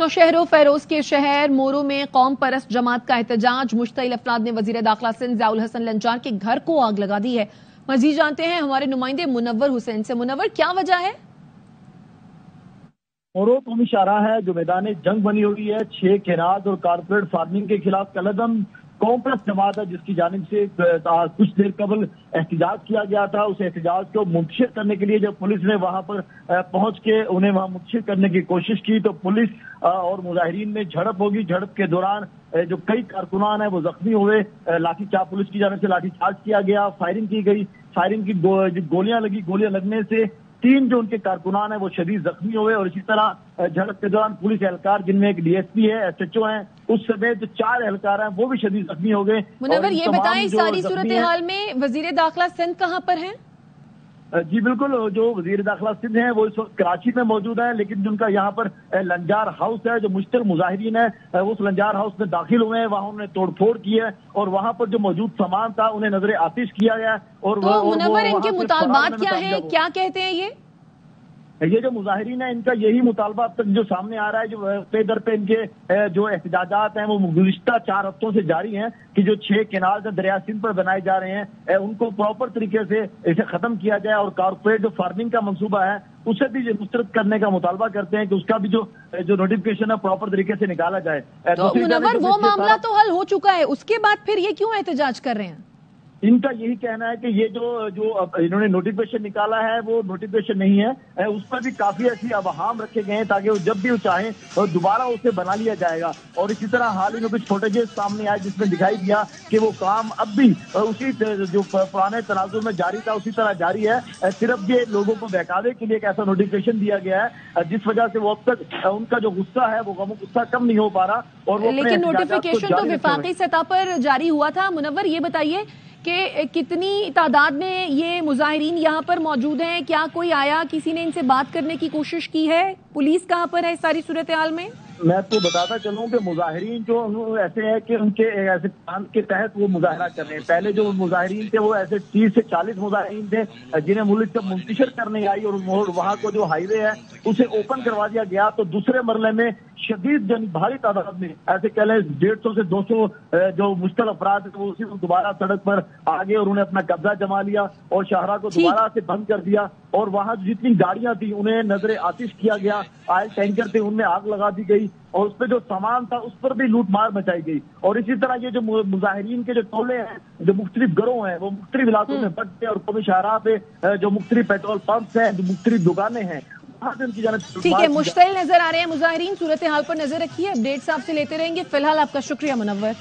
नौशहर फेरोज के शहर मोरू में कौम परस्त जमात का एहतजाज। मुश्तइल अफराद ने वजीर दाखिला सिंध ज़ियाउल हसन लंजार के घर को आग लगा दी है। मजीद जानते हैं हमारे नुमाइंदे मुनव्वर हुसैन से। मुनव्वर, क्या वजह है? मोरू कौमी शाहराह है जो मैदान जंग बनी हुई है। 6 केनाज और कारपोरेट फार्मिंग के खिलाफ कलदम कौम परस्त जमात है जिसकी जानिब से कुछ देर कबल एहतजाज किया गया था। उस एहतजाज को मुंतशिर करने के लिए जब पुलिस ने वहां पर पहुंच के उन्हें वहां मुंतशिर करने की कोशिश की तो पुलिस और मुजाहिरीन में झड़प होगी। झड़प के दौरान जो कई कारकुनान है वो जख्मी हुए। लाठीचार्ज, पुलिस की जानिब से लाठीचार्ज किया गया, फायरिंग की गई। फायरिंग की गोलियां लगी। गोलियां लगने से 3 जो उनके कारकुनान है वो शदीद जख्मी हुए। और इसी तरह झड़प के दौरान पुलिस एहलकार जिनमें एक डीएसपी है, एसएचओ हैं, उस समेत जो 4 एहलकार हैं वो भी शदीद जख्मी हो गए। मुनव्वर, ये बताएं सारी सूरत हाल में वजीर दाखिला सिंध कहां पर हैं? जी बिल्कुल, जो वजीर दाखिला सिंध हैं वो इस वक्त कराची में मौजूद है, लेकिन जिनका यहाँ पर लंजार हाउस है जो मुश्तल मुजाहिरीन है उस लंजार हाउस में दाखिल हुए हैं। वहाँ उन्होंने तोड़फोड़ की है और वहाँ पर जो मौजूद सामान था उन्हें नजर आतिश किया गया। और तो मुनव्वर, इनके मुतालबात क्या है, क्या कहते हैं ये जो मुजाहिरीन है इनका यही मुतालबा अब तक जो सामने आ रहा है। जो पे दर पे इनके जो एहतजाजात हैं वो गुज़िश्ता 4 हफ्तों से जारी हैं कि जो 6 केनाल दरिया सिंध पर बनाए जा रहे हैं उनको प्रॉपर तरीके से इसे खत्म किया जाए और कारपोरेट जो फार्मिंग का मंसूबा है उसे भी मुस्तरद करने का मुतालबा करते हैं कि उसका भी जो नोटिफिकेशन है प्रॉपर तरीके से निकाला जाए। तो मुनव्वर, वो मामला तो हल हो चुका है, उसके बाद फिर ये क्यों एहतजाज कर रहे हैं? इनका यही कहना है कि ये जो इन्होंने नोटिफिकेशन निकाला है वो नोटिफिकेशन नहीं है। उस पर भी काफी ऐसी अवहाम रखे गए हैं ताकि वो जब भी वो चाहें तो दोबारा उसे बना लिया जाएगा। और इसी तरह हाल ही में कुछ फुटेजेस सामने आए जिसमें दिखाई दिया कि वो काम अब भी उसी जो पुराने तनाजुर में जारी था उसी तरह जारी है। सिर्फ ये लोगों को बहकावे के लिए एक ऐसा नोटिफिकेशन दिया गया है जिस वजह से वो अब तक उनका जो गुस्सा है वो गुस्सा कम नहीं हो पा रहा। और लेकिन नोटिफिकेशन तो विफाकी सतह पर जारी हुआ था। मुनव्वर, ये बताइए कि कितनी तादाद में ये मुजाहिरीन यहाँ पर मौजूद हैं? क्या कोई आया, किसी ने इनसे बात करने की कोशिश की है? पुलिस कहाँ पर है इस सारी सूरत हाल में? मैं आपको बताता चलूं कि मुजाहिरीन जो ऐसे है कि उनके ऐसे प्लान के तहत वो मुजाहरा कर रहे हैं। पहले जो मुजाहिरीन थे वो ऐसे 30 से 40 मुजाहिरीन थे जिन्हें मुल्क से मुंतशिर करने आई और वहाँ को जो हाईवे है उसे ओपन करवा दिया गया। तो दूसरे मरले में शदीद भारी तादाद में ऐसे कह लें 150 से 200 जो मुश्तल अफराद वो उसी दोबारा सड़क पर आ गए और उन्हें अपना कब्जा जमा लिया और शाहरा को दोबारा से बंद कर दिया। और वहाँ जितनी गाड़ियां थी उन्हें नजर आतिश किया गया। ऑयल टैंकर थे उनमें आग लगा दी गई और उस पर जो सामान था उस पर भी लूटमार मचाई गई। और इसी तरह ये जो मुजाहिरीन के जो टोले हैं जो मुख्तलिफ गिरोह हैं वो मुख्तलिफ इलाकों में बंटते और कौमी शाहराह पे जो मुख्तलिफ पेट्रोल पंप्स हैं, जो मुख्तलिफ दुकानें हैं, ठीक है, मुश्तिल नजर आ रहे हैं मुजाहिरीन। सूरत हाल पर नजर रखिए, अपडेट्स आपसे लेते रहेंगे। फिलहाल आपका शुक्रिया मुनव्वर।